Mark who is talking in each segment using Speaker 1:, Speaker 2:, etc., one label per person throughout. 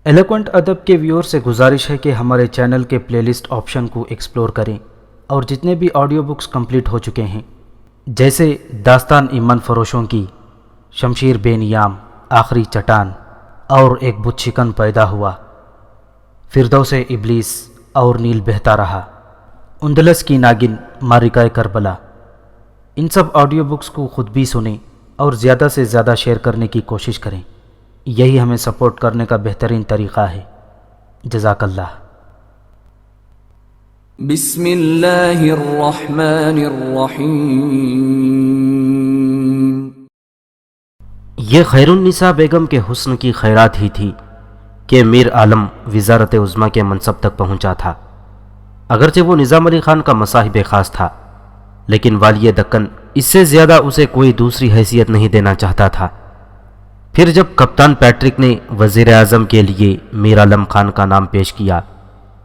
Speaker 1: Eloquent ادب کے ویور سے گزارش ہے کہ ہمارے چینل کے پلے لسٹ آپشن کو ایکسپلور کریں اور جتنے بھی آڈیو بکس کمپلیٹ ہو چکے ہیں جیسے داستان ایمن فروشوں کی، شمشیر بے نیام، آخری چٹان اور ایک بت شکن پیدا ہوا، فردوس ابلیس اور نیل بہتا رہا، اندلس کی ناگن، مارکہ کربلا، ان سب آڈیو بکس کو خود بھی سنیں اور زیادہ سے زیادہ شیئر کرنے کی کوشش کریں۔ یہی ہمیں سپورٹ کرنے کا بہترین طریقہ ہے۔ جزاک اللہ۔
Speaker 2: بسم اللہ الرحمن الرحیم۔
Speaker 3: یہ خیر النساء بیگم کے حسن کی خیرات ہی تھی کہ میر عالم وزارت عظمیٰ کے منصب تک پہنچا تھا۔ اگرچہ وہ نظام علی خان کا مصاحب خاص تھا، لیکن والی دکن اس سے زیادہ اسے کوئی دوسری حیثیت نہیں دینا چاہتا تھا۔ پھر جب کپتان پیٹرک نے وزیر اعظم کے لیے میر عالم خان کا نام پیش کیا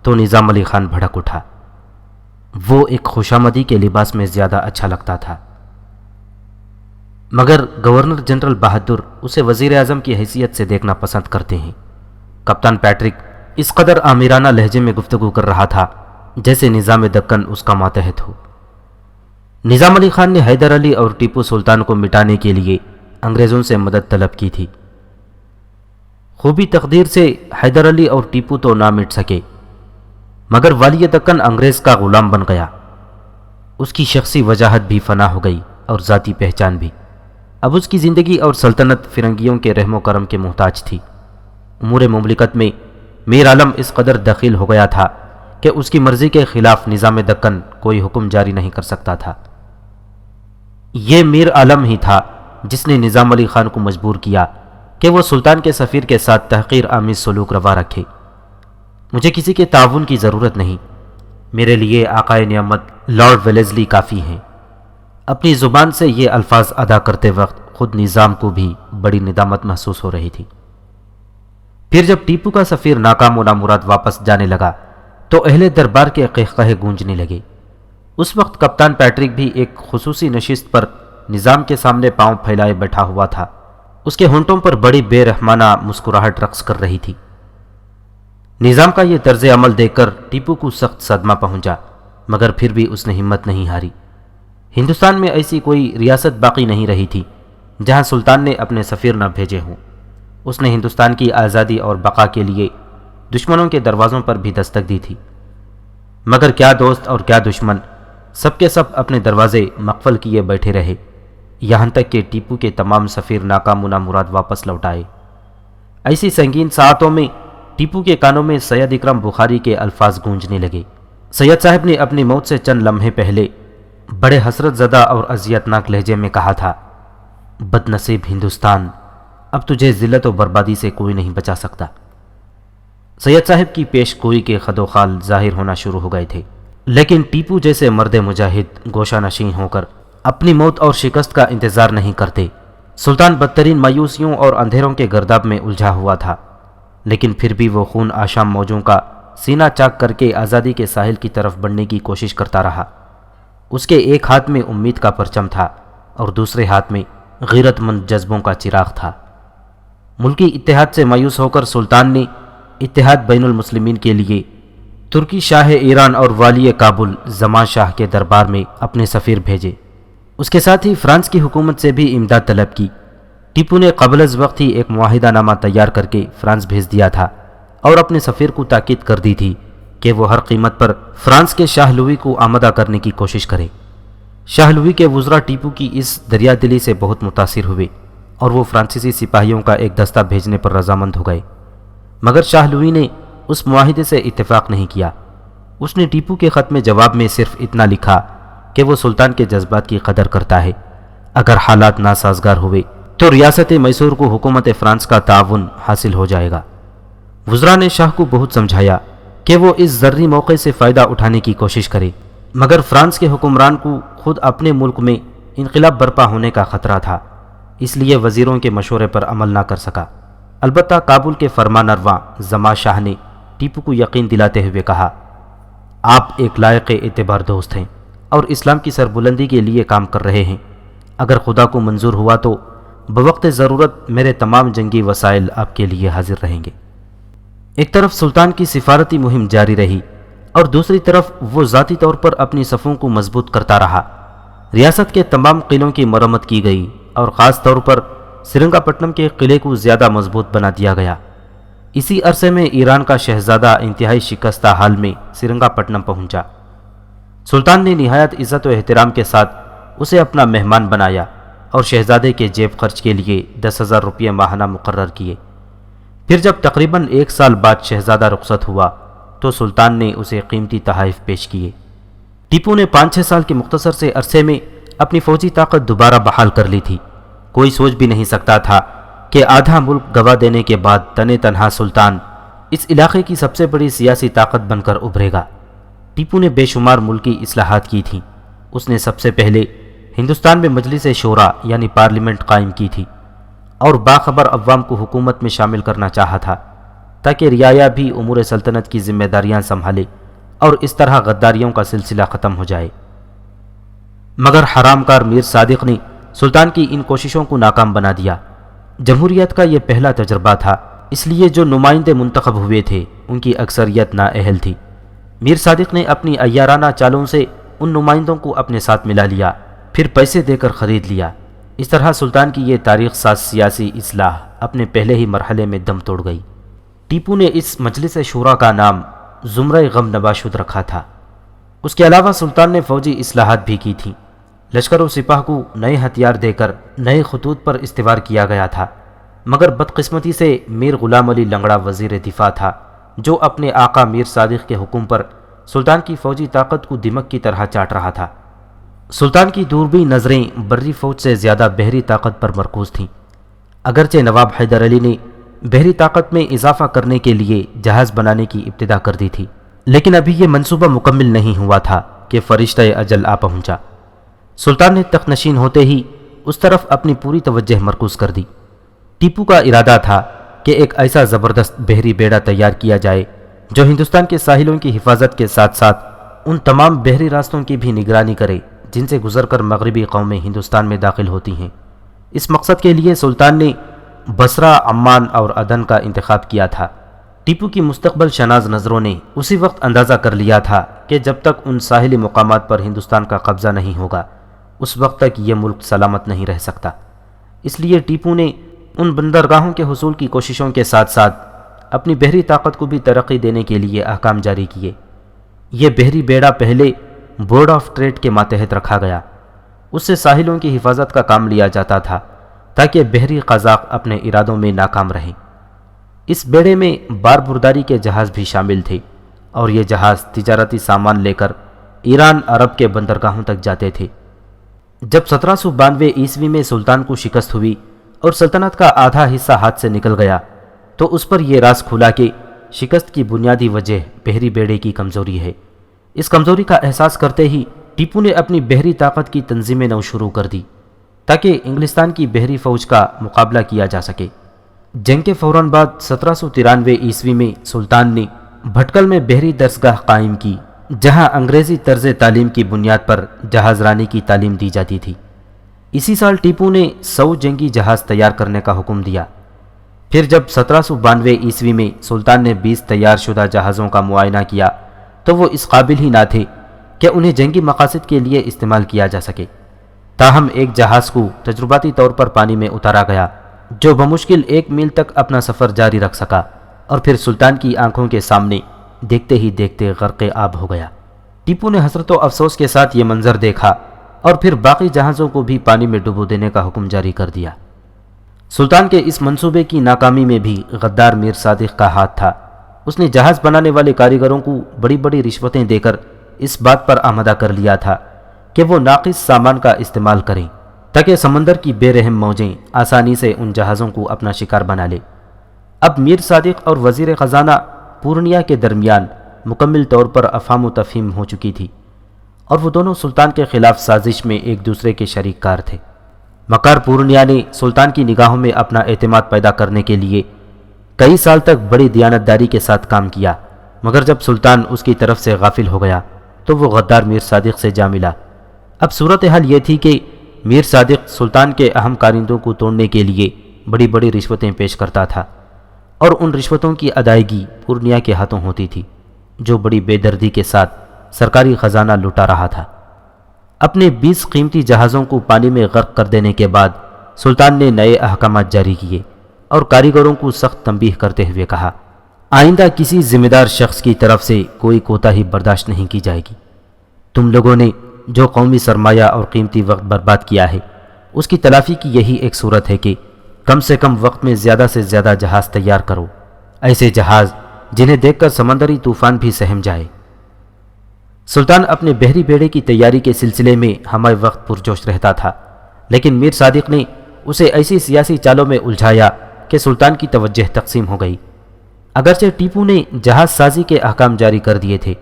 Speaker 3: تو نظام علی خان بھڑک اٹھا۔ وہ ایک خوشامدی کے لباس میں زیادہ اچھا لگتا تھا، مگر گورنر جنرل بہادر اسے وزیر اعظم کی حیثیت سے دیکھنا پسند کرتے ہیں۔ کپتان پیٹرک اس قدر آمیرانہ لہجے میں گفتگو کر رہا تھا جیسے نظام دکن اس کا ماتحت ہو۔ نظام علی خان نے حیدر علی اور ٹیپو سلطان کو مٹانے کے لیے انگریزوں سے مدد طلب کی تھی۔ خوبی تقدیر سے حیدر علی اور ٹیپو تو نہ مٹ سکے، مگر والی دکن انگریز کا غلام بن گیا۔ اس کی شخصی وجاہت بھی فنا ہو گئی اور ذاتی پہچان بھی۔ اب اس کی زندگی اور سلطنت فرنگیوں کے رحم و کرم کے محتاج تھی۔ امور مملکت میں میر عالم اس قدر دخیل ہو گیا تھا کہ اس کی مرضی کے خلاف نظام دکن کوئی حکم جاری نہیں کر سکتا تھا۔ یہ میر عالم ہی تھا جس نے نظام علی خان کو مجبور کیا کہ وہ سلطان کے سفیر کے ساتھ تحقیر آمیز سلوک روا رکھے۔ مجھے کسی کے تعاون کی ضرورت نہیں، میرے لیے آقائے نعمت لارڈ ویلیزلی کافی ہیں۔ اپنی زبان سے یہ الفاظ ادا کرتے وقت خود نظام کو بھی بڑی ندامت محسوس ہو رہی تھی۔ پھر جب ٹیپو کا سفیر ناکام و نامراد واپس جانے لگا تو اہل دربار کے قہقہے گونجنے لگے۔ اس وقت کپتان پیٹرک بھی ایک خصوصی نشست پر نظام کے سامنے پاؤں پھیلائے بیٹھا ہوا تھا۔ اس کے ہونٹوں پر بڑی بے رحمانہ مسکراہٹ رقص کر رہی تھی۔ نظام کا یہ طرز عمل دیکھ کر ٹیپو کو سخت صدمہ پہنچا، مگر پھر بھی اس نے ہمت نہیں ہاری۔ ہندوستان میں ایسی کوئی ریاست باقی نہیں رہی تھی جہاں سلطان نے اپنے سفیر نہ بھیجے ہوں۔ اس نے ہندوستان کی آزادی اور بقا کے لیے دشمنوں کے دروازوں پر بھی دستک دی تھی، مگر کیا دوست اور کیا دشمن، سب کے سب اپنے دروازے مقفل کیے بیٹھے رہے، یہاں تک کہ ٹیپو کے تمام سفیر ناکام و نامراد واپس لوٹ آئے۔ ایسی سنگین ساعتوں میں ٹیپو کے کانوں میں سید اکرم بخاری کے الفاظ گونجنے لگے۔ سید صاحب نے اپنی موت سے چند لمحے پہلے بڑے حسرت زدہ اور اذیتناک لہجے میں کہا تھا، بد نصیب ہندوستان، اب تجھے ذلت و بربادی سے کوئی نہیں بچا سکتا۔ سید صاحب کی پیش گوئی کے خد و خال ظاہر ہونا شروع ہو گئے تھے، لیکن ٹیپو جیسے مرد مجاہد گوشہ نشین ہو کر اپنی موت اور شکست کا انتظار نہیں کرتے۔ سلطان بدترین مایوسیوں اور اندھیروں کے گرداب میں الجھا ہوا تھا، لیکن پھر بھی وہ خون آشام موجوں کا سینہ چاک کر کے آزادی کے ساحل کی طرف بڑھنے کی کوشش کرتا رہا۔ اس کے ایک ہاتھ میں امید کا پرچم تھا اور دوسرے ہاتھ میں غیرت مند جذبوں کا چراغ تھا۔ ملکی اتحاد سے مایوس ہو کر سلطان نے اتحاد بین المسلمین کے لیے ترکی شاہ ایران اور والی کابل زمان شاہ کے دربار میں اپنے سفیر بھیجے۔ اس کے ساتھ ہی فرانس کی حکومت سے بھی امداد طلب کی۔ ٹیپو نے قبل از وقت ہی ایک معاہدہ نامہ تیار کر کے فرانس بھیج دیا تھا اور اپنے سفیر کو تاکید کر دی تھی کہ وہ ہر قیمت پر فرانس کے شاہ لوئی کو آمادہ کرنے کی کوشش کرے۔ شاہ لوئی کے وزراء ٹیپو کی اس دریا دلی سے بہت متاثر ہوئے اور وہ فرانسیسی سپاہیوں کا ایک دستہ بھیجنے پر رضامند ہو گئے، مگر شاہ لوئی نے اس معاہدے سے اتفاق نہیں کیا۔ اس نے ٹیپو کے خط میں جواب میں صرف اتنا لکھا کہ وہ سلطان کے جذبات کی قدر کرتا ہے، اگر حالات ناسازگار ہوئے تو ریاست میسور کو حکومت فرانس کا تعاون حاصل ہو جائے گا۔ وزراء نے شاہ کو بہت سمجھایا کہ وہ اس ذری موقع سے فائدہ اٹھانے کی کوشش کرے، مگر فرانس کے حکمران کو خود اپنے ملک میں انقلاب برپا ہونے کا خطرہ تھا، اس لیے وزیروں کے مشورے پر عمل نہ کر سکا۔ البتہ کابل کے فرمان رواں زمان شاہ نے ٹیپو کو یقین دلاتے ہوئے کہا، آپ ایک لائق اعتبار دوست ہیں اور اسلام کی سربلندی کے لیے کام کر رہے ہیں۔ اگر خدا کو منظور ہوا تو بوقت ضرورت میرے تمام جنگی وسائل آپ کے لیے حاضر رہیں گے۔ ایک طرف سلطان کی سفارتی مہم جاری رہی اور دوسری طرف وہ ذاتی طور پر اپنی صفوں کو مضبوط کرتا رہا۔ ریاست کے تمام قلعوں کی مرمت کی گئی اور خاص طور پر سرنگا پٹنم کے قلعے کو زیادہ مضبوط بنا دیا گیا۔ اسی عرصے میں ایران کا شہزادہ انتہائی شکستہ حال میں سرنگا پٹنم پہنچا۔ سلطان نے نہایت عزت و احترام کے ساتھ اسے اپنا مہمان بنایا اور شہزادے کے جیب خرچ کے لیے 10,000 روپے ماہانہ مقرر کیے۔ پھر جب تقریباً 1 سال بعد شہزادہ رخصت ہوا تو سلطان نے اسے قیمتی تحائف پیش کیے۔ ٹیپو نے 5-6 سال کے مختصر سے عرصے میں اپنی فوجی طاقت دوبارہ بحال کر لی تھی۔ کوئی سوچ بھی نہیں سکتا تھا کہ آدھا ملک گوا دینے کے بعد تنے تنہا سلطان اس علاقے کی سب سے بڑی سیاسی طاقت بن کر ابھرے گا۔ ٹیپو نے بے شمار ملکی اصلاحات کی تھیں۔ اس نے سب سے پہلے ہندوستان میں مجلس شورا یعنی پارلیمنٹ قائم کی تھی اور باخبر عوام کو حکومت میں شامل کرنا چاہا تھا تاکہ رعایا بھی امور سلطنت کی ذمہ داریاں سنبھالے اور اس طرح غداریوں کا سلسلہ ختم ہو جائے۔ مگر حرام کار میر صادق نے سلطان کی ان کوششوں کو ناکام بنا دیا۔ جمہوریت کا یہ پہلا تجربہ تھا، اس لیے جو نمائندے منتخب ہوئے تھے ان کی اکثریت نااہل تھی۔ میر صادق نے اپنی عیارانہ چالوں سے ان نمائندوں کو اپنے ساتھ ملا لیا، پھر پیسے دے کر خرید لیا۔ اس طرح سلطان کی یہ تاریخ ساز سیاسی اصلاح اپنے پہلے ہی مرحلے میں دم توڑ گئی۔ ٹیپو نے اس مجلس شورا کا نام زمرہ غم نباشد رکھا تھا۔ اس کے علاوہ سلطان نے فوجی اصلاحات بھی کی تھیں۔ لشکر و سپاہ کو نئے ہتھیار دے کر نئے خطوط پر استوار کیا گیا تھا، مگر بدقسمتی سے میر غلام علی لنگڑا وزیر دفاع تھا جو اپنے آقا میر صادق کے حکم پر سلطان کی فوجی طاقت کو دمک کی طرح چاٹ رہا تھا۔ سلطان کی دوربین نظریں بری فوج سے زیادہ بحری طاقت پر مرکوز تھیں۔ اگرچہ نواب حیدر علی نے بحری طاقت میں اضافہ کرنے کے لیے جہاز بنانے کی ابتدا کر دی تھی، لیکن ابھی یہ منصوبہ مکمل نہیں ہوا تھا کہ فرشتہ اجل آ پہنچا۔ سلطان نے تخت نشین ہوتے ہی اس طرف اپنی پوری توجہ مرکوز کر دی۔ ٹیپو کا ارادہ تھا کہ ایک ایسا زبردست بحری بیڑا تیار کیا جائے جو ہندوستان کے ساحلوں کی حفاظت کے ساتھ ساتھ ان تمام بحری راستوں کی بھی نگرانی کرے جن سے گزر کر مغربی قومیں ہندوستان میں داخل ہوتی ہیں۔ اس مقصد کے لیے سلطان نے بصرہ، عمان اور عدن کا انتخاب کیا تھا۔ ٹیپو کی مستقبل شناز نظروں نے اسی وقت اندازہ کر لیا تھا کہ جب تک ان ساحلی مقامات پر ہندوستان کا قبضہ نہیں ہوگا اس وقت تک یہ ملک سلامت نہیں رہ سکتا۔ اس لیے ٹیپو نے ان بندرگاہوں کے حصول کی کوششوں کے ساتھ ساتھ اپنی بحری طاقت کو بھی ترقی دینے کے لیے احکام جاری کیے۔ یہ بحری بیڑا پہلے بورڈ آف ٹریڈ کے ماتحت رکھا گیا۔ اس سے ساحلوں کی حفاظت کا کام لیا جاتا تھا تاکہ بحری قزاق اپنے ارادوں میں ناکام رہیں۔ اس بیڑے میں بار برداری کے جہاز بھی شامل تھے اور یہ جہاز تجارتی سامان لے کر ایران عرب کے بندرگاہوں تک جاتے تھے۔ جب 1792 عیسوی میں سلطان کو شکست ہوئی اور سلطنت کا آدھا حصہ ہاتھ سے نکل گیا تو اس پر یہ راز کھلا کہ شکست کی بنیادی وجہ بحری بیڑے کی کمزوری ہے۔ اس کمزوری کا احساس کرتے ہی ٹیپو نے اپنی بحری طاقت کی تنظیم نو شروع کر دی تاکہ انگلستان کی بحری فوج کا مقابلہ کیا جا سکے۔ جنگ کے فوراً بعد 1793 عیسوی میں سلطان نے بھٹکل میں بحری درسگاہ قائم کی جہاں انگریزی طرز تعلیم کی بنیاد پر جہاز رانی کی تعلیم دی جاتی تھی۔ اسی سال ٹیپو نے 100 جنگی جہاز تیار کرنے کا حکم دیا۔ پھر جب 1792 عیسوی میں سلطان نے 20 تیار شدہ جہازوں کا معائنہ کیا تو وہ اس قابل ہی نہ تھے کہ انہیں جنگی مقاصد کے لیے استعمال کیا جا سکے۔ تاہم ایک جہاز کو تجرباتی طور پر پانی میں اتارا گیا جو بمشکل 1 میل تک اپنا سفر جاری رکھ سکا اور پھر سلطان کی آنکھوں کے سامنے دیکھتے ہی دیکھتے غرق آب ہو گیا۔ ٹیپو نے حسرت و افسوس کے ساتھ یہ منظر دیکھا اور پھر باقی جہازوں کو بھی پانی میں ڈبو دینے کا حکم جاری کر دیا۔ سلطان کے اس منصوبے کی ناکامی میں بھی غدار میر صادق کا ہاتھ تھا۔ اس نے جہاز بنانے والے کاریگروں کو بڑی بڑی رشوتیں دے کر اس بات پر آمادہ کر لیا تھا کہ وہ ناقص سامان کا استعمال کریں تاکہ سمندر کی بے رحم موجیں آسانی سے ان جہازوں کو اپنا شکار بنا لے۔ اب میر صادق اور وزیر خزانہ پورنیا کے درمیان مکمل طور پر افہام و تفہیم ہو چکی تھی اور وہ دونوں سلطان کے خلاف سازش میں ایک دوسرے کے شریک کار تھے۔ مکار پورنیا نے سلطان کی نگاہوں میں اپنا اعتماد پیدا کرنے کے لیے کئی سال تک بڑی دیانتداری کے ساتھ کام کیا، مگر جب سلطان اس کی طرف سے غافل ہو گیا تو وہ غدار میر صادق سے جا ملا۔ اب صورتحال یہ تھی کہ میر صادق سلطان کے اہم کارندوں کو توڑنے کے لیے بڑی بڑی رشوتیں پیش کرتا تھا اور ان رشوتوں کی ادائیگی پورنیا کے ہاتھوں ہوتی تھی جو بڑی بے دردی کے ساتھ سرکاری خزانہ لٹا رہا تھا۔ اپنے 20 قیمتی جہازوں کو پانی میں غرق کر دینے کے بعد سلطان نے نئے احکامات جاری کیے اور کاریگروں کو سخت تنبیہ کرتے ہوئے کہا، آئندہ کسی ذمہ دار شخص کی طرف سے کوئی کوتاہی برداشت نہیں کی جائے گی۔ تم لوگوں نے جو قومی سرمایہ اور قیمتی وقت برباد کیا ہے اس کی تلافی کی یہی ایک صورت ہے کہ کم سے کم وقت میں زیادہ سے زیادہ جہاز تیار کرو، ایسے جہاز جنہیں دیکھ کر سمندری طوفان بھی سہم جائے۔ سلطان اپنے بحری بیڑے کی تیاری کے سلسلے میں ہمہ وقت پرجوش رہتا تھا، لیکن میر صادق نے اسے ایسی سیاسی چالوں میں الجھایا کہ سلطان کی توجہ تقسیم ہو گئی۔ اگرچہ ٹیپو نے جہاز سازی کے احکام جاری کر دیے تھے،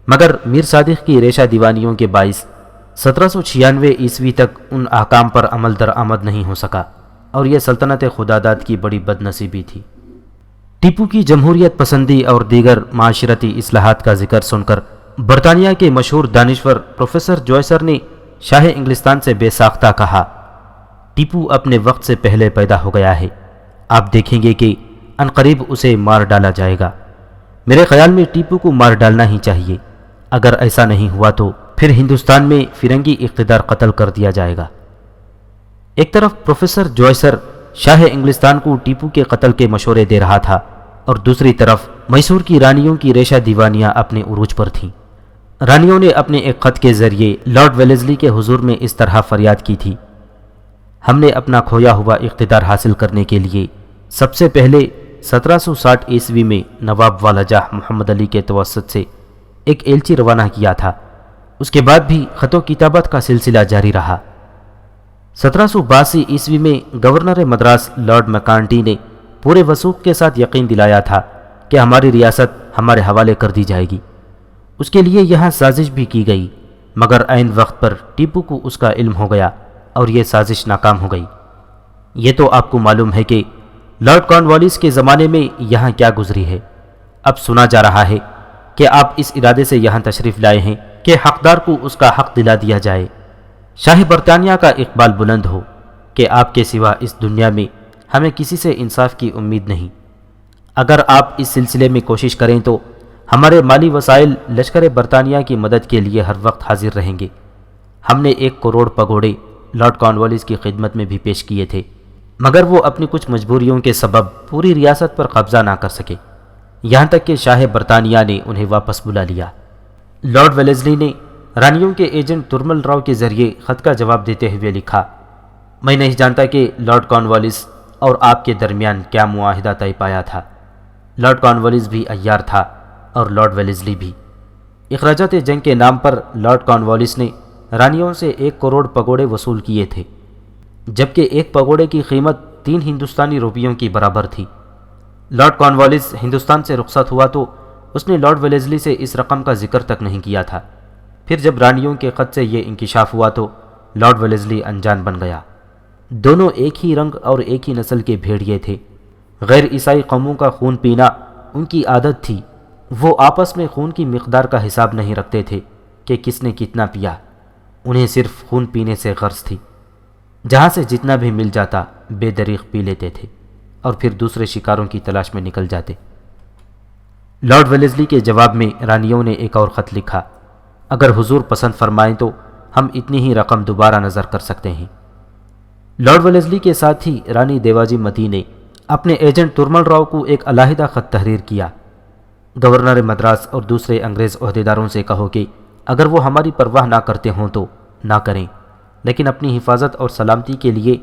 Speaker 3: مگر میر صادق کی ریشہ دیوانیوں کے باعث 1796 عیسوی تک ان احکام پر عمل درآمد نہیں ہو سکا، اور یہ سلطنت خداداد کی بڑی بد نصیبی تھی۔ ٹیپو کی جمہوریت پسندی اور دیگر معاشرتی اصلاحات کا ذکر سن کر برطانیہ کے مشہور دانشور پروفیسر جوائسر نے شاہ انگلستان سے بے ساختہ کہا، ٹیپو اپنے وقت سے پہلے پیدا ہو گیا ہے، آپ دیکھیں گے کہ عنقریب اسے مار ڈالا جائے گا۔ میرے خیال میں ٹیپو کو مار ڈالنا ہی چاہیے، اگر ایسا نہیں ہوا تو پھر ہندوستان میں فرنگی اقتدار قتل کر دیا جائے گا۔ ایک طرف پروفیسر جوائسر شاہ انگلستان کو ٹیپو کے قتل کے مشورے دے رہا تھا، اور دوسری طرف میسور کی رانیوں کی ریشہ دیوانیاں اپنے عروج پر تھیں۔ رانیوں نے اپنے ایک خط کے ذریعے لارڈ ویلزلی کے حضور میں اس طرح فریاد کی تھی، ہم نے اپنا کھویا ہوا اقتدار حاصل کرنے کے لیے سب سے پہلے 1760 عیسوی میں نواب والا جاہ محمد علی کے توسط سے ایک ایلچی روانہ کیا تھا، اس کے بعد بھی خط و کتابت کا سلسلہ جاری رہا۔ 1782 عیسوی میں گورنر مدراس لارڈ میکانٹی نے پورے وثوق کے ساتھ یقین دلایا تھا کہ ہماری ریاست ہمارے حوالے کر دی جائے گی۔ اس کے لیے یہاں سازش بھی کی گئی، مگر عین وقت پر ٹیپو کو اس کا علم ہو گیا اور یہ سازش ناکام ہو گئی۔ یہ تو آپ کو معلوم ہے کہ لارڈ کارنوالیس کے زمانے میں یہاں کیا گزری ہے۔ اب سنا جا رہا ہے کہ آپ اس ارادے سے یہاں تشریف لائے ہیں کہ حقدار کو اس کا حق دلا دیا جائے۔ شاہ برطانیہ کا اقبال بلند ہو کہ آپ کے سوا اس دنیا میں ہمیں کسی سے انصاف کی امید نہیں۔ اگر آپ اس سلسلے میں کوشش کریں تو ہمارے مالی وسائل لشکر برطانیہ کی مدد کے لیے ہر وقت حاضر رہیں گے۔ ہم نے 1 کروڑ پگوڑے لارڈ کارنوالیس کی خدمت میں بھی پیش کیے تھے، مگر وہ اپنی کچھ مجبوریوں کے سبب پوری ریاست پر قبضہ نہ کر سکے، یہاں تک کہ شاہ برطانیہ نے انہیں واپس بلا لیا۔ لارڈ ویلزلی نے رانیوں کے ایجنٹ ترمل راؤ کے ذریعے خط کا جواب دیتے ہوئے لکھا، میں نہیں جانتا کہ لارڈ کارنوالیس اور آپ کے درمیان کیا معاہدہ طے پایا تھا۔ لارڈ کارنوالیس بھی عیار تھا اور لارڈ ویلزلی بھی۔ اخراجات جنگ کے نام پر لارڈ کارنوالیس نے رانیوں سے 1 کروڑ پگوڑے وصول کیے تھے، جبکہ ایک پگوڑے کی قیمت 3 ہندوستانی روپیوں کی برابر تھی۔ لارڈ کارنوالیس ہندوستان سے رخصت ہوا تو اس نے لارڈ ویلزلی سے اس رقم کا ذکر تک نہیں کیا تھا۔ پھر جب رانیوں کے خط سے یہ انکشاف ہوا تو لارڈ ویلزلی انجان بن گیا۔ دونوں ایک ہی رنگ اور ایک ہی نسل کے بھیڑیے تھے۔ غیر عیسائی قوموں کا خون پینا ان کی عادت تھی۔ وہ آپس میں خون کی مقدار کا حساب نہیں رکھتے تھے کہ کس نے کتنا پیا، انہیں صرف خون پینے سے غرض تھی۔ جہاں سے جتنا بھی مل جاتا بے دریغ پی لیتے تھے اور پھر دوسرے شکاروں کی تلاش میں نکل جاتے۔ لارڈ ویلزلی کے جواب میں رانیوں نے ایک اور خط لکھا، اگر حضور پسند فرمائیں تو ہم اتنی ہی رقم دوبارہ نظر کر سکتے ہیں۔ لارڈ ویلزلی کے ساتھ ہی رانی دیواجی متی نے اپنے ایجنٹ ترمل راؤ کو ایک علیحدہ خط تحریر کیا، گورنر مدراس اور دوسرے انگریز عہدیداروں سے کہو کہ اگر وہ ہماری پرواہ نہ کرتے ہوں تو نہ کریں، لیکن اپنی حفاظت اور سلامتی کے لیے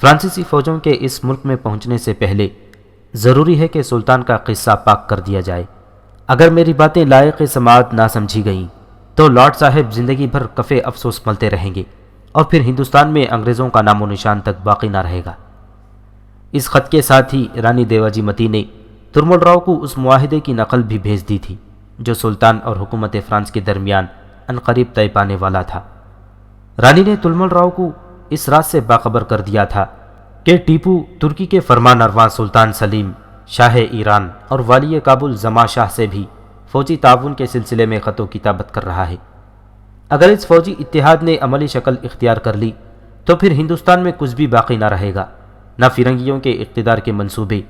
Speaker 3: فرانسیسی فوجوں کے اس ملک میں پہنچنے سے پہلے ضروری ہے کہ سلطان کا قصہ پاک کر دیا جائے۔ اگر میری باتیں لائق سماعت نہ سمجھی گئیں تو لارڈ صاحب زندگی بھر کفے افسوس ملتے رہیں گے اور پھر ہندوستان میں انگریزوں کا نام و نشان تک باقی نہ رہے گا۔ اس خط کے ساتھ ہی رانی دیواجی متی نے ترمل راؤ کو اس معاہدے کی نقل بھی بھیج دی تھی جو سلطان اور حکومت فرانس کے درمیان عنقریب طے پانے والا تھا۔ رانی نے ترمل راؤ کو اس رات سے باخبر کر دیا تھا کہ ٹیپو ترکی کے فرمان رواں سلطان سلیم شاہ ایران اور والی کابل زما شاہ سے بھی فوجی تعاون کے سلسلے میں خط و کتابت کر رہا ہے۔ اگر اس فوجی اتحاد نے عملی شکل اختیار کر لی تو پھر ہندوستان میں کچھ بھی باقی نہ رہے گا، نہ فرنگیوں کے اقتدار کے منصوبے،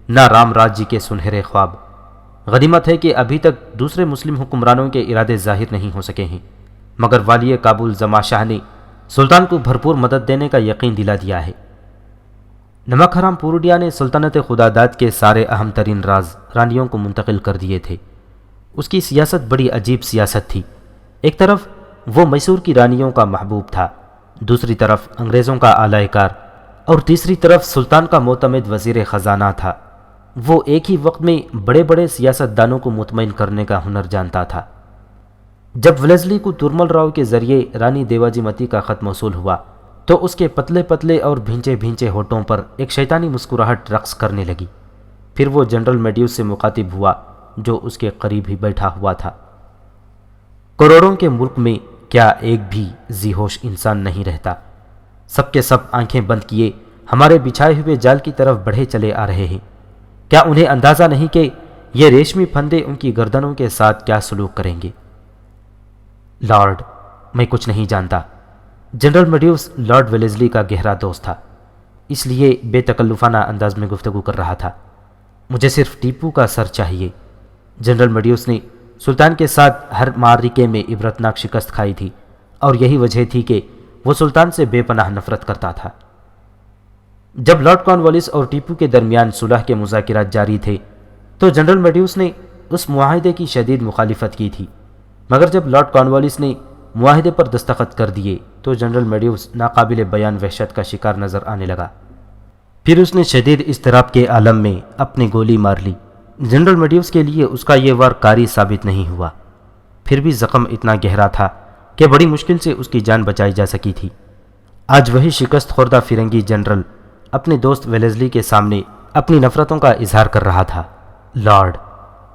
Speaker 3: نہ رام راج جی کے سنہرے خواب۔ غنیمت ہے کہ ابھی تک دوسرے مسلم حکمرانوں کے ارادے ظاہر نہیں ہو سکے ہیں، مگر والی کابل زما شاہ نے سلطان کو بھرپور مدد دینے کا یقین دلا دیا ہے۔ نمک حرام پورنیا نے سلطنت خداداد کے سارے اہم ترین راز رانیوں کو منتقل کر دیے تھے۔ اس کی سیاست بڑی عجیب سیاست تھی۔ ایک طرف وہ میسور کی رانیوں کا محبوب تھا، دوسری طرف انگریزوں کا اعلی کار، اور تیسری طرف سلطان کا معتمد وزیر خزانہ تھا۔ وہ ایک ہی وقت میں بڑے بڑے سیاست دانوں کو مطمئن کرنے کا ہنر جانتا تھا۔ جب ویلزلی کو تورمل راؤ کے ذریعے رانی دیواجی متی کا خط موصول ہوا تو اس کے پتلے پتلے اور بھینچے بھینچے ہونٹوں پر ایک شیطانی مسکراہٹ رقص کرنے لگی۔ پھر وہ جنرل میڈیوس سے مخاطب ہوا جو اس کے قریب ہی بیٹھا ہوا تھا۔ کروڑوں کے ملک میں کیا ایک بھی ذی ہوش انسان نہیں رہتا؟ سب کے سب آنکھیں بند کیے ہمارے بچھائے ہوئے جال کی طرف بڑھے چلے آ رہے ہیں۔ کیا انہیں اندازہ نہیں کہ یہ ریشمی پھندے ان کی گردنوں کے ساتھ کیا سلوک کریں گے؟ لارڈ، میں کچھ نہیں جانتا۔ جنرل میڈیوس لارڈ ویلزلی کا گہرا دوست تھا، اس لیے بے تکلفانہ انداز میں گفتگو کر رہا تھا۔ مجھے صرف ٹیپو کا سر چاہیے۔ جنرل میڈیوس نے سلطان کے ساتھ ہر معرکے میں عبرتناک شکست کھائی تھی، اور یہی وجہ تھی کہ وہ سلطان سے بے پناہ نفرت کرتا تھا۔ جب لارڈ کارنوالیس اور ٹیپو کے درمیان صلح کے مذاکرات جاری تھے تو جنرل میڈیوس نے اس معاہدے کی شدید مخالفت کی تھی، مگر جب لارڈ کارنوالیس نے معاہدے پر دستخط کر دیے تو جنرل میڈیوس ناقابل بیان وحشت کا شکار نظر آنے لگا۔ پھر اس نے شدید اضطراب کے عالم میں اپنی گولی مار لی۔ جنرل میڈیوس کے لیے اس کا یہ وار کاری ثابت نہیں ہوا، پھر بھی زخم اتنا گہرا تھا کہ بڑی مشکل سے اس کی جان بچائی جا سکی تھی۔ آج وہی شکست خوردہ فرنگی جنرل اپنے دوست ویلزلی کے سامنے اپنی نفرتوں کا اظہار کر رہا تھا۔ لارڈ،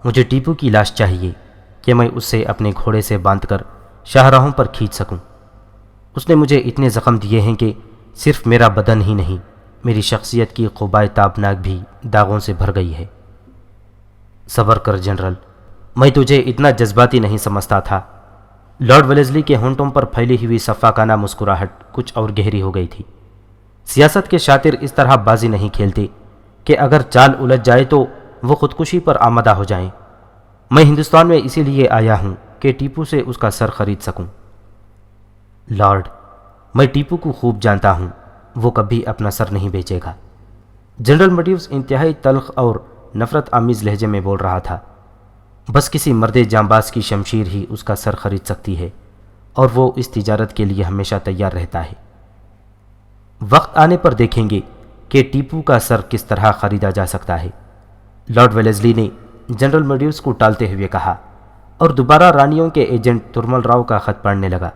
Speaker 3: مجھے ٹیپو کی لاش چاہیے کہ میں اس سے اپنے گھوڑے سے باندھ کر شاہراہوں پر کھینچ سکوں۔ اس نے مجھے اتنے زخم دیے ہیں کہ صرف میرا بدن ہی نہیں، میری شخصیت کی قبائے تابناک بھی داغوں سے بھر گئی ہے۔ صبر کر جنرل، میں تجھے اتنا جذباتی نہیں سمجھتا تھا۔ لارڈ ویلزلی کے ہونٹوں پر پھیلی ہوئی صفاقانہ مسکراہٹ کچھ اور گہری ہو گئی تھی۔ سیاست کے شاطر اس طرح بازی نہیں کھیلتے کہ اگر چال الجھ جائے تو وہ خودکشی پر آمادہ ہو جائیں۔ میں ہندوستان میں اسی لیے آیا ہوں کہ ٹیپو سے اس کا سر خرید سکوں۔ لارڈ، میں ٹیپو کو خوب جانتا ہوں، وہ کبھی اپنا سر نہیں بیچے گا۔ جنرل میڈیوس انتہائی تلخ اور نفرت آمیز لہجے میں بول رہا تھا۔ بس کسی مرد جانباز کی شمشیر ہی اس کا سر خرید سکتی ہے، اور وہ اس تجارت کے لیے ہمیشہ تیار رہتا ہے۔ وقت آنے پر دیکھیں گے کہ ٹیپو کا سر کس طرح خریدا جا سکتا ہے۔ لارڈ ویلزلی نے جنرل میڈیوس کو ٹالتے ہوئے کہا، اور دوبارہ رانیوں کے ایجنٹ تورمل راؤ کا خط پڑھنے لگا۔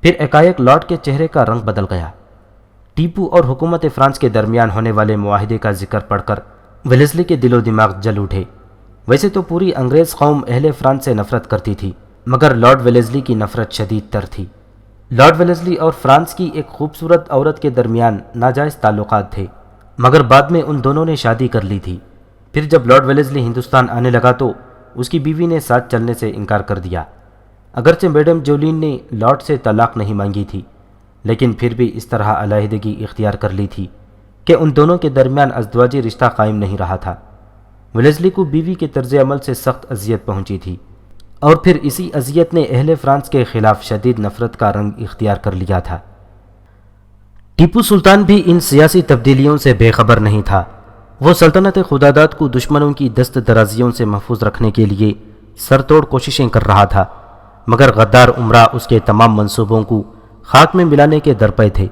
Speaker 3: پھر ایکائک لارڈ کے چہرے کا رنگ بدل گیا۔ ٹیپو اور حکومت فرانس کے درمیان ہونے والے معاہدے کا ذکر پڑھ کر ویلزلی کے دل و دماغ جل اٹھے۔ ویسے تو پوری انگریز قوم اہل فرانس سے نفرت کرتی تھی، مگر لارڈ ویلزلی کی نفرت شدید تر تھی۔ لارڈ ویلزلی اور فرانس کی ایک خوبصورت عورت کے درمیان ناجائز تعلقات تھے، مگر بعد میں ان دونوں نے شادی کر لی تھی۔ پھر جب لارڈ ویلزلی ہندوستان آنے لگا تو اس کی بیوی نے ساتھ چلنے سے انکار کر دیا۔ اگرچہ میڈم جولین نے لارڈ سے طلاق نہیں مانگی تھی، لیکن پھر بھی اس طرح علیحدگی اختیار کر لی تھی کہ ان دونوں کے درمیان ازدواجی رشتہ قائم نہیں رہا تھا۔ ویلزلی کو بیوی کے طرز عمل سے سخت اذیت پہنچی تھی، اور پھر اسی اذیت نے اہل فرانس کے خلاف شدید نفرت کا رنگ اختیار کر لیا تھا۔ ٹیپو سلطان بھی ان سیاسی تبدیلیوں سے بے خبر نہیں تھا۔ وہ سلطنت خداداد کو دشمنوں کی دست درازیوں سے محفوظ رکھنے کے لیے سر توڑ کوششیں کر رہا تھا، مگر غدار عمرہ اس کے تمام منصوبوں کو خاک میں ملانے کے درپے تھے۔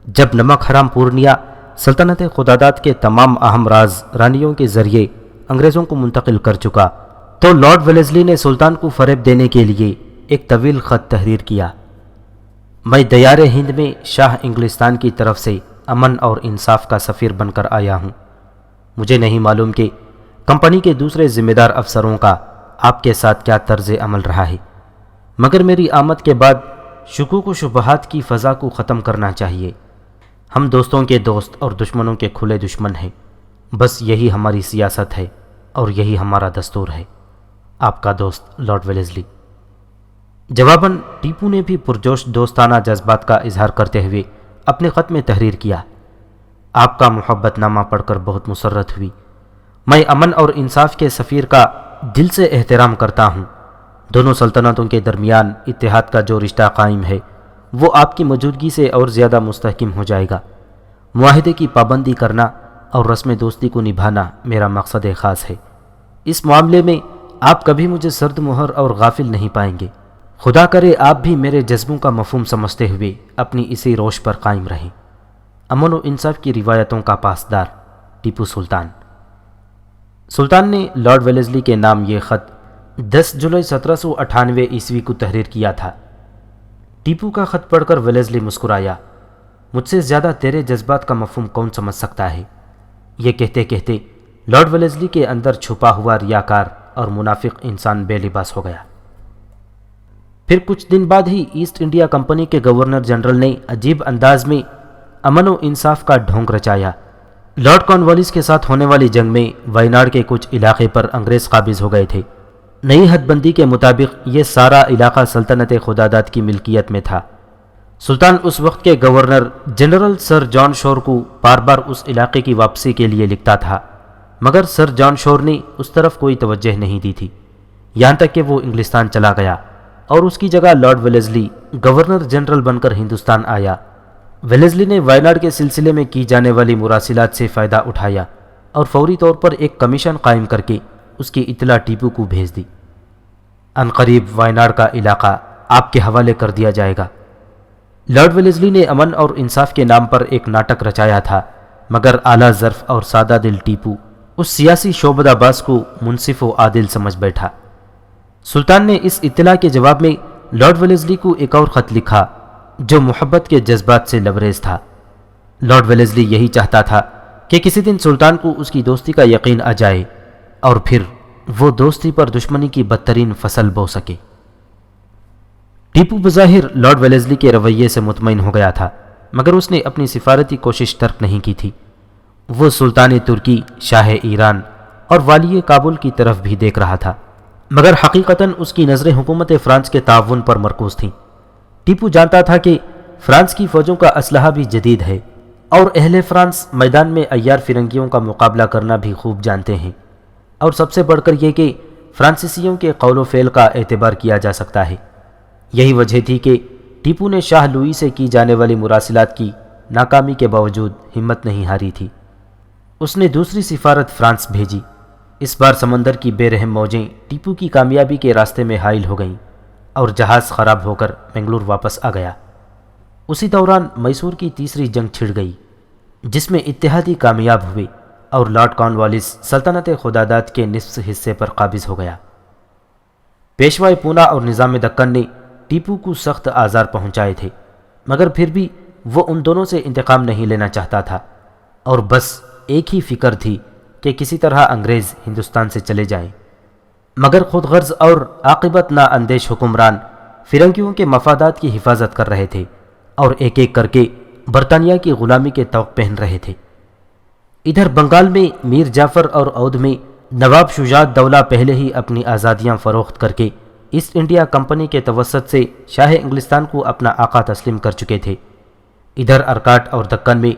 Speaker 3: جب نمک حرام پورنیا سلطنت خداداد کے تمام اہم راز رانیوں کے ذریعے انگریزوں کو منتقل کر چکا تو لارڈ ویلزلی نے سلطان کو فریب دینے کے لیے ایک طویل خط تحریر کیا۔ میں دیار ہند میں شاہ انگلستان کی طرف سے امن اور انصاف کا سفیر بن کر آیا ہوں۔ مجھے نہیں معلوم کہ کمپنی کے دوسرے ذمہ دار افسروں کا آپ کے ساتھ کیا طرز عمل رہا ہے، مگر میری آمد کے بعد شکوک و شبہات کی فضا کو ختم کرنا چاہیے۔ ہم دوستوں کے دوست اور دشمنوں کے کھلے دشمن ہیں، بس یہی ہماری سیاست ہے اور یہی ہمارا دستور ہے۔ آپ کا دوست لارڈ ویلزلی۔ جواباً ٹیپو نے بھی پرجوش دوستانہ جذبات کا اظہار کرتے ہوئے اپنے خط میں تحریر کیا۔ آپ کا محبت نامہ پڑھ کر بہت مسرت ہوئی، میں امن اور انصاف کے سفیر کا دل سے احترام کرتا ہوں۔ دونوں سلطنتوں کے درمیان اتحاد کا جو رشتہ قائم ہے وہ آپ کی موجودگی سے اور زیادہ مستحکم ہو جائے گا۔ معاہدے کی پابندی کرنا اور رسم دوستی کو نبھانا میرا مقصد خاص ہے۔ اس معاملے میں آپ کبھی مجھے سرد مہر اور غافل نہیں پائیں گے۔ خدا کرے آپ بھی میرے جذبوں کا مفہوم سمجھتے ہوئے اپنی اسی روش پر قائم رہیں۔ امن و انصاف کی روایتوں کا پاسدار ٹیپو سلطان۔ سلطان نے لارڈ ویلزلی کے نام یہ خط 10 جولائی 1798 عیسوی کو تحریر کیا تھا۔ ٹیپو کا خط پڑھ کر ویلزلی مسکرایا۔ مجھ سے زیادہ تیرے جذبات کا مفہوم کون سمجھ سکتا ہے؟ یہ کہتے کہتے لارڈ ویلزلی کے اندر چھپا ہوا ریاکار اور منافق انسان بے لباس ہو گیا۔ پھر کچھ دن بعد ہی ایسٹ انڈیا کمپنی کے گورنر جنرل نے عجیب انداز میں امن و انصاف کا ڈھونگ رچایا۔ لارڈ کارنوالیس کے ساتھ ہونے والی جنگ میں وائناڈ کے کچھ علاقے پر انگریز قابض ہو گئے تھے۔ نئی حد بندی کے مطابق یہ سارا علاقہ سلطنت خداداد کی ملکیت میں تھا۔ سلطان اس وقت کے گورنر جنرل سر جان شور کو بار بار اس علاقے کی واپسی کے لیے لکھتا تھا، مگر سر جان شور نے اس طرف کوئی توجہ نہیں دی تھی، یہاں تک کہ وہ انگلستان چلا گیا اور اس کی جگہ لارڈ ویلزلی گورنر جنرل بن کر ہندوستان آیا۔ ویلزلی نے وائناڈ کے سلسلے میں کی جانے والی مراسلات سے فائدہ اٹھایا اور فوری طور پر ایک کمیشن قائم کر کے اس کی اطلاع ٹیپو کو بھیج دی۔ عنقریب وائناڈ کا علاقہ آپ کے حوالے کر دیا جائے گا۔ لارڈ ویلزلی نے امن اور انصاف کے نام پر ایک ناٹک رچایا تھا، مگر اعلیٰ ظرف اور سادہ دل ٹیپو اس سیاسی شعبدہ باز کو منصف و عادل سمجھ بیٹھا۔ سلطان نے اس اطلاع کے جواب میں لارڈ ویلزلی کو ایک اور خط لکھا جو محبت کے جذبات سے لبریز تھا۔ لارڈ ویلزلی یہی چاہتا تھا کہ کسی دن سلطان کو اس کی دوستی کا یقین آ جائے اور پھر وہ دوستی پر دشمنی کی بدترین فصل بو سکے۔ ٹیپو بظاہر لارڈ ویلزلی کے رویے سے مطمئن ہو گیا تھا، مگر اس نے اپنی سفارتی کوشش ترک نہیں کی تھی۔ وہ سلطان ترکی، شاہ ایران اور والی کابل کی طرف بھی دیکھ رہا تھا، مگر حقیقتاً اس کی نظریں حکومت فرانس کے تعاون پر مرکوز تھیں۔ ٹیپو جانتا تھا کہ فرانس کی فوجوں کا اسلحہ بھی جدید ہے اور اہل فرانس میدان میں عیار فرنگیوں کا مقابلہ کرنا بھی خوب جانتے ہیں، اور سب سے بڑھ کر یہ کہ فرانسیسیوں کے قول و فعل کا اعتبار کیا جا سکتا ہے۔ یہی وجہ تھی کہ ٹیپو نے شاہ لوئی سے کی جانے والی مراسلات کی ناکامی کے باوجود ہمت نہیں ہاری تھی۔ اس نے دوسری سفارت فرانس بھیجی۔ اس بار سمندر کی بے رحم موجیں ٹیپو کی کامیابی کے راستے میں حائل ہو گئیں اور جہاز خراب ہو کر بنگلور واپس آ گیا۔ اسی دوران میسور کی تیسری جنگ چھڑ گئی، جس میں اتحادی کامیاب ہوئے اور لارڈ کارنوالیس سلطنت خداداد کے نصف حصے پر قابض ہو گیا۔ پیشوائے پونا اور نظام دکن نے ٹیپو کو سخت آزار پہنچائے تھے، مگر پھر بھی وہ ان دونوں سے انتقام نہیں لینا چاہتا تھا اور بس ایک ہی فکر تھی کہ کسی طرح انگریز ہندوستان سے چلے جائیں۔ مگر خود غرض اور عاقبت نا اندیش حکمران فرنگیوں کے مفادات کی حفاظت کر رہے تھے اور ایک ایک کر کے برطانیہ کی غلامی کے طوق پہن رہے تھے۔ ادھر بنگال میں میر جعفر اور اودھ میں نواب شجاعت دولہ پہلے ہی اپنی آزادیاں فروخت کر کے ایسٹ انڈیا کمپنی کے توسط سے شاہ انگلستان کو اپنا آقا تسلیم کر چکے تھے۔ ادھر ارکاٹ اور دکن میں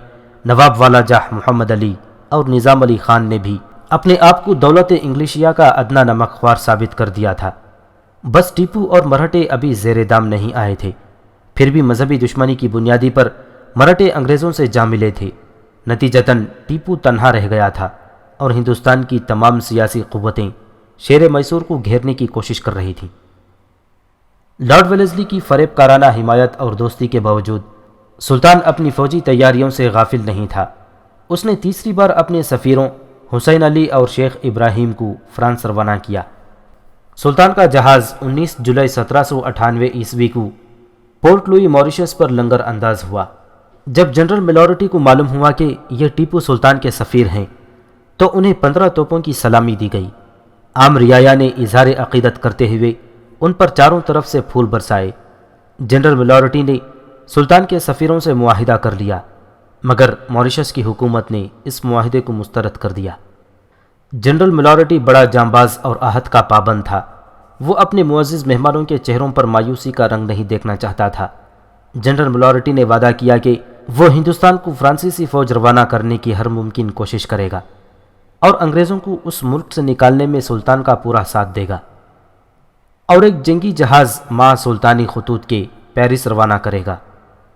Speaker 3: نواب والا جاہ محمد علی اور نظام علی خان نے بھی اپنے آپ کو دولت انگلیشیا کا ادنا نمک خوار ثابت کر دیا تھا۔ بس ٹیپو اور مرہٹے ابھی زیر دام نہیں آئے تھے، پھر بھی مذہبی دشمنی کی بنیادی پر مرہٹے انگریزوں سے جا ملے تھے۔ نتیجتاً ٹیپو تنہا رہ گیا تھا اور ہندوستان کی تمام سیاسی قوتیں شیر میسور کو گھیرنے کی کوشش کر رہی تھیں۔ لارڈ ویلزلی کی فریب کارانہ حمایت اور دوستی کے باوجود سلطان اپنی فوجی تیاریوں سے غافل نہیں تھا۔ اس نے تیسری بار اپنے سفیروں حسین علی اور شیخ ابراہیم کو فرانس روانہ کیا۔ سلطان کا جہاز 19 جولائی 1798 عیسوی کو پورٹ لوئی موریشس پر لنگر انداز ہوا۔ جب جنرل ملورٹی کو معلوم ہوا کہ یہ ٹیپو سلطان کے سفیر ہیں تو انہیں 15 توپوں کی سلامی دی گئی۔ عام رعایا نے اظہار عقیدت کرتے ہوئے ان پر چاروں طرف سے پھول برسائے۔ جنرل ملورٹی نے سلطان کے سفیروں سے معاہدہ کر لیا، مگر موریشس کی حکومت نے اس معاہدے کو مسترد کر دیا۔ جنرل ملورٹی بڑا جانباز اور عہد کا پابند تھا۔ وہ اپنے معزز مہمانوں کے چہروں پر مایوسی کا رنگ نہیں دیکھنا چاہتا تھا۔ جنرل ملورٹی نے وعدہ کیا کہ وہ ہندوستان کو فرانسیسی فوج روانہ کرنے کی ہر ممکن کوشش کرے گا۔ اور انگریزوں کو اس ملک سے نکالنے میں سلطان کا پورا ساتھ دے گا، اور ایک جنگی جہاز ماں سلطانی خطوط کے پیرس روانہ کرے گا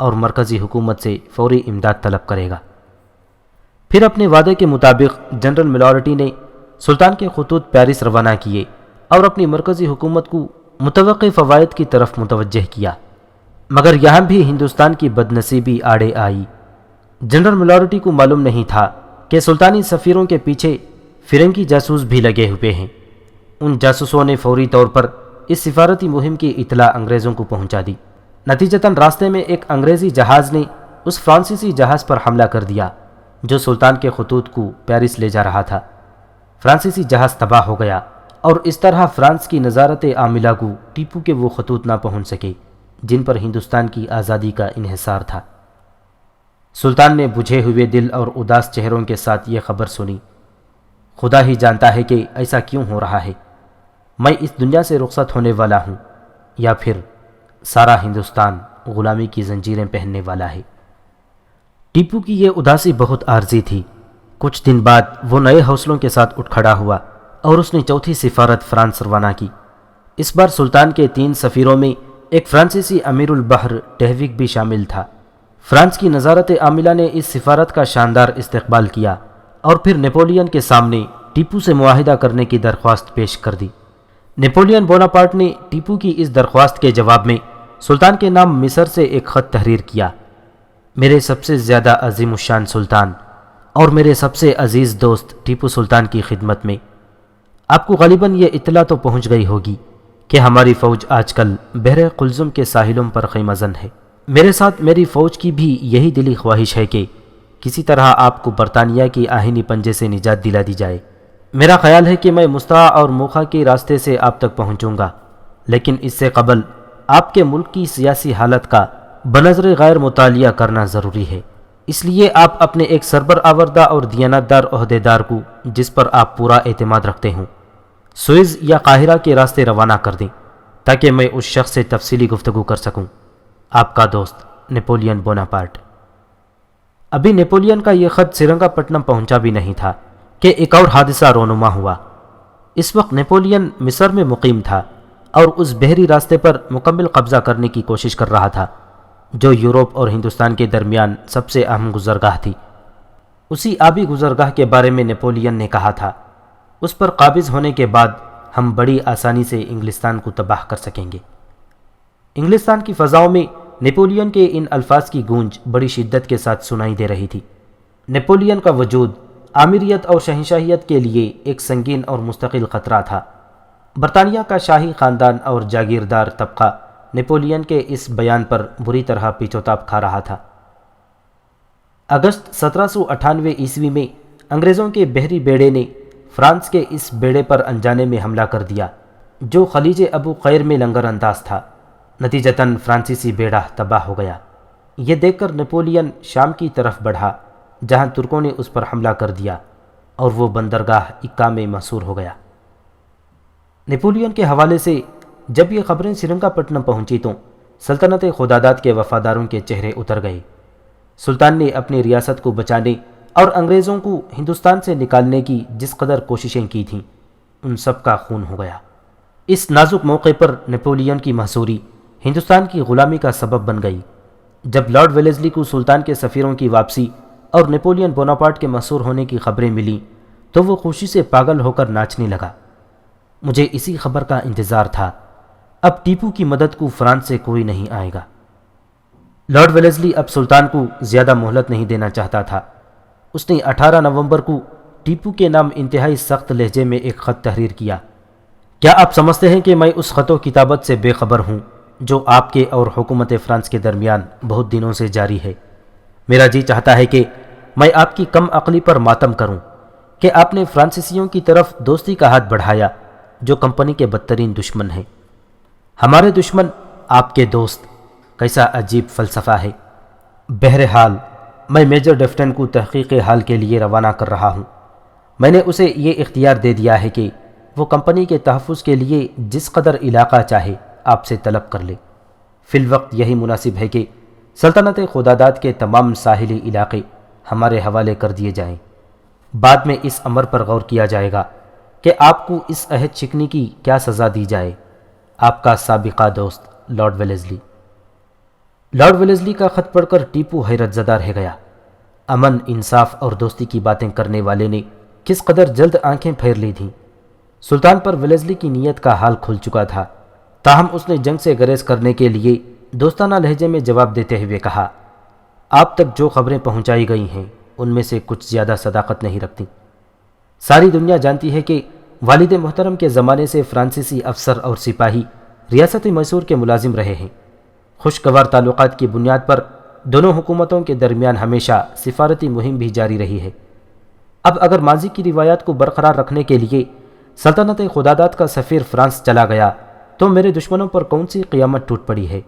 Speaker 3: اور مرکزی حکومت سے فوری امداد طلب کرے گا۔ پھر اپنے وعدے کے مطابق جنرل ملارٹی نے سلطان کے خطوط پیرس روانہ کیے اور اپنی مرکزی حکومت کو متوقع فوائد کی طرف متوجہ کیا، مگر یہاں بھی ہندوستان کی بدنصیبی آڑے آئی۔ جنرل ملارٹی کو معلوم نہیں تھا کہ سلطانی سفیروں کے پیچھے فرنگی جاسوس بھی لگے ہوئے ہیں۔ ان جاسوسوں نے فوری طور پر اس سفارتی مہم کی اطلاع انگریزوں کو پہنچا دی۔ نتیجتاً راستے میں ایک انگریزی جہاز نے اس فرانسیسی جہاز پر حملہ کر دیا جو سلطان کے خطوط کو پیرس لے جا رہا تھا۔ فرانسیسی جہاز تباہ ہو گیا اور اس طرح فرانس کی نظارت عاملہ کو ٹیپو کے وہ خطوط نہ پہنچ سکے جن پر ہندوستان کی آزادی کا انحصار تھا۔ سلطان نے بجھے ہوئے دل اور اداس چہروں کے ساتھ یہ خبر سنی۔ خدا ہی جانتا ہے کہ ایسا کیوں ہو رہا ہے۔ میں اس دنیا سے رخصت ہونے والا ہوں یا پھر سارا ہندوستان غلامی کی زنجیریں پہننے والا ہے۔ ٹیپو کی یہ اداسی بہت عارضی تھی۔ کچھ دن بعد وہ نئے حوصلوں کے ساتھ اٹھ کھڑا ہوا اور اس نے چوتھی سفارت فرانس روانہ کی۔ اس بار سلطان کے 3 سفیروں میں ایک فرانسیسی امیر البحر ٹہویک بھی شامل تھا۔ فرانس کی نظارت عاملہ نے اس سفارت کا شاندار استقبال کیا اور پھر نیپولین کے سامنے ٹیپو سے معاہدہ کرنے کی درخواست پیش کر دی۔ نیپولین بوناپارٹ نے ٹیپو کی اس درخواست کے جواب میں سلطان کے نام مصر سے ایک خط تحریر کیا۔ میرے سب سے زیادہ عظیم الشان سلطان اور میرے سب سے عزیز دوست ٹیپو سلطان کی خدمت میں، آپ کو غالباً یہ اطلاع تو پہنچ گئی ہوگی کہ ہماری فوج آج کل بحر قلزم کے ساحلوں پر خیمہ زن ہے۔ میرے ساتھ میری فوج کی بھی یہی دلی خواہش ہے کہ کسی طرح آپ کو برطانیہ کی آہنی پنجے سے نجات دلا دی جائے۔ میرا خیال ہے کہ میں مستعا اور موخا کے راستے سے آپ تک پہنچوں گا، لیکن اس سے قبل آپ کے ملک کی سیاسی حالت کا بنظر غیر مطالعہ کرنا ضروری ہے۔ اس لیے آپ اپنے ایک سربر آوردہ اور دیانتدار عہدیدار کو، جس پر آپ پورا اعتماد رکھتے ہوں، سوئز یا قاہرہ کے راستے روانہ کر دیں تاکہ میں اس شخص سے تفصیلی گفتگو کر سکوں۔ آپ کا دوست نیپولین بوناپارٹ۔ ابھی نیپولین کا یہ خط سرنگا پٹنم پہنچا بھی نہیں تھا کہ ایک اور حادثہ رونما ہوا۔ اس وقت نیپولین مصر میں مقیم تھا اور اس بحری راستے پر مکمل قبضہ کرنے کی کوشش کر رہا تھا جو یورپ اور ہندوستان کے درمیان سب سے اہم گزرگاہ تھی۔ اسی آبی گزرگاہ کے بارے میں نیپولین نے کہا تھا، اس پر قابض ہونے کے بعد ہم بڑی آسانی سے انگلستان کو تباہ کر سکیں گے۔ انگلستان کی فضاؤں میں نیپولین کے ان الفاظ کی گونج بڑی شدت کے ساتھ سنائی دے رہی تھی۔ نیپولین کا وجود آمیریت اور شہنشاہیت کے لیے ایک سنگین اور مستقل خطرہ تھا۔ برطانیہ کا شاہی خاندان اور جاگیردار طبقہ نیپولین کے اس بیان پر بری طرح پیچوتاب کھا رہا تھا۔ اگست 1798 عیسوی میں انگریزوں کے بحری بیڑے نے فرانس کے اس بیڑے پر انجانے میں حملہ کر دیا جو خلیج ابو قیر میں لنگر انداز تھا۔ نتیجتاً فرانسیسی بیڑا تباہ ہو گیا۔ یہ دیکھ کر نیپولین شام کی طرف بڑھا جہاں ترکوں نے اس پر حملہ کر دیا اور وہ بندرگاہ اکا میں محصور ہو گیا۔ نیپولین کے حوالے سے جب یہ خبریں سرنگا پٹنم پہنچی تو سلطنت خداداد کے وفاداروں کے چہرے اتر گئے۔ سلطان نے اپنی ریاست کو بچانے اور انگریزوں کو ہندوستان سے نکالنے کی جس قدر کوششیں کی تھیں ان سب کا خون ہو گیا۔ اس نازک موقع پر نیپولین کی محصوری ہندوستان کی غلامی کا سبب بن گئی۔ جب لارڈ ویلیزلی کو سلطان کے سفیروں کی واپسی اور نیپولین بوناپارٹ کے محصور ہونے کی خبریں ملیں تو وہ خوشی سے پاگل ہو کر ناچنے لگا۔ مجھے اسی خبر کا انتظار تھا، اب ٹیپو کی مدد کو فرانس سے کوئی نہیں آئے گا۔ لارڈ ویلیزلی اب سلطان کو زیادہ مہلت نہیں دینا چاہتا تھا۔ اس نے 18 نومبر کو ٹیپو کے نام انتہائی سخت لہجے میں ایک خط تحریر کیا۔ کیا آپ سمجھتے ہیں کہ میں اس خط و کتابت سے بے خبر ہوں جو آپ کے اور حکومت فرانس کے درمیان بہت دنوں سے جاری ہے؟ میرا جی چاہتا ہے کہ میں آپ کی کم عقلی پر ماتم کروں کہ آپ نے فرانسیسیوں کی طرف دوستی کا ہاتھ بڑھایا جو کمپنی کے بدترین دشمن ہیں۔ ہمارے دشمن آپ کے دوست، کیسا عجیب فلسفہ ہے۔ بہرحال میں میجر ڈفٹن کو تحقیق حال کے لیے روانہ کر رہا ہوں۔ میں نے اسے یہ اختیار دے دیا ہے کہ وہ کمپنی کے تحفظ کے لیے جس قدر علاقہ چاہے آپ سے طلب کر لے۔ فی الوقت یہی مناسب ہے کہ سلطنت خداداد کے تمام ساحلی علاقے ہمارے حوالے کر دیے جائیں۔
Speaker 1: بعد میں اس امر پر غور کیا جائے گا کہ آپ کو اس عہد شکنی کی کیا سزا دی جائے۔ آپ کا سابقہ دوست لارڈ ویلیزلی۔ لارڈ ویلیزلی کا خط پڑھ کر ٹیپو حیرت زدہ رہ گیا۔ امن، انصاف اور دوستی کی باتیں کرنے والے نے کس قدر جلد آنکھیں پھیر لی تھیں۔ سلطان پر ویلیزلی کی نیت کا حال کھل چکا تھا، تاہم اس نے جنگ سے گریز کرنے کے لیے دوستانہ لہجے میں جواب دیتے ہوئے کہا، آپ تک جو خبریں پہنچائی گئی ہیں ان میں سے کچھ زیادہ صداقت نہیں رکھتی۔ ساری دنیا جانتی ہے کہ والد محترم کے زمانے سے فرانسیسی افسر اور سپاہی ریاست میسور کے ملازم رہے ہیں۔ خوشگوار تعلقات کی بنیاد پر دونوں حکومتوں کے درمیان ہمیشہ سفارتی مہم بھی جاری رہی ہے۔ اب اگر ماضی کی روایات کو برقرار رکھنے کے لیے سلطنت خداداد کا سفیر فرانس چلا گیا تو میرے دشمنوں پر کون سی قیامت ٹوٹ پڑی ہے۔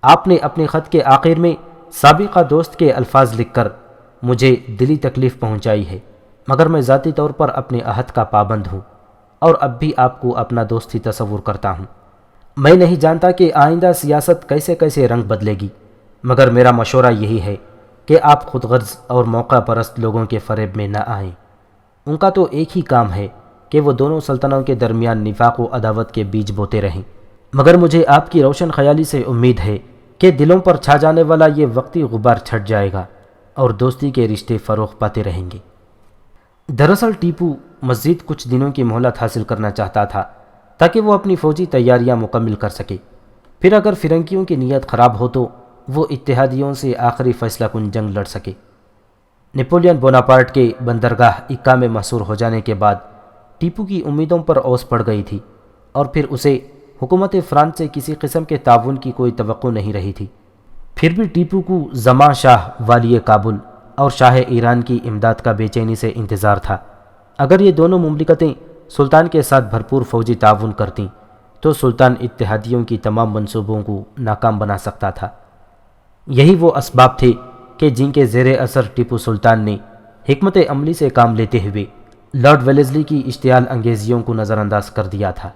Speaker 1: آپ نے اپنے خط کے آخر میں سابقہ دوست کے الفاظ لکھ کر مجھے دلی تکلیف پہنچائی ہے، مگر میں ذاتی طور پر اپنے عہد کا پابند ہوں اور اب بھی آپ کو اپنا دوست ہی تصور کرتا ہوں۔ میں نہیں جانتا کہ آئندہ سیاست کیسے کیسے رنگ بدلے گی، مگر میرا مشورہ یہی ہے کہ آپ خود غرض اور موقع پرست لوگوں کے فریب میں نہ آئیں۔ ان کا تو ایک ہی کام ہے کہ وہ دونوں سلطنتوں کے درمیان نفاق و عداوت کے بیج بوتے رہیں، مگر مجھے آپ کی روشن خیالی سے امید ہے کہ دلوں پر چھا جانے والا یہ وقتی غبار چھٹ جائے گا اور دوستی کے رشتے فروغ پاتے رہیں گے۔ دراصل ٹیپو مزید کچھ دنوں کی مہلت حاصل کرنا چاہتا تھا تاکہ وہ اپنی فوجی تیاریاں مکمل کر سکے، پھر اگر فرنگیوں کی نیت خراب ہو تو وہ اتحادیوں سے آخری فیصلہ کن جنگ لڑ سکے۔ نپولین بوناپارٹ کے بندرگاہ اکا میں محصور ہو جانے کے بعد ٹیپو کی امیدوں پر اوس پڑ گئی تھی اور پھر اسے حکومت فرانس سے کسی قسم کے تعاون کی کوئی توقع نہیں رہی تھی۔ پھر بھی ٹیپو کو زمان شاہ والی کابل اور شاہ ایران کی امداد کا بے چینی سے انتظار تھا۔ اگر یہ دونوں مملکتیں سلطان کے ساتھ بھرپور فوجی تعاون کرتیں تو سلطان اتحادیوں کی تمام منصوبوں کو ناکام بنا سکتا تھا۔ یہی وہ اسباب تھے کہ جن کے زیر اثر ٹیپو سلطان نے حکمت عملی سے کام لیتے ہوئے لارڈ ویلیزلی کی اشتعال انگیزیوں کو نظر انداز کر دیا تھا۔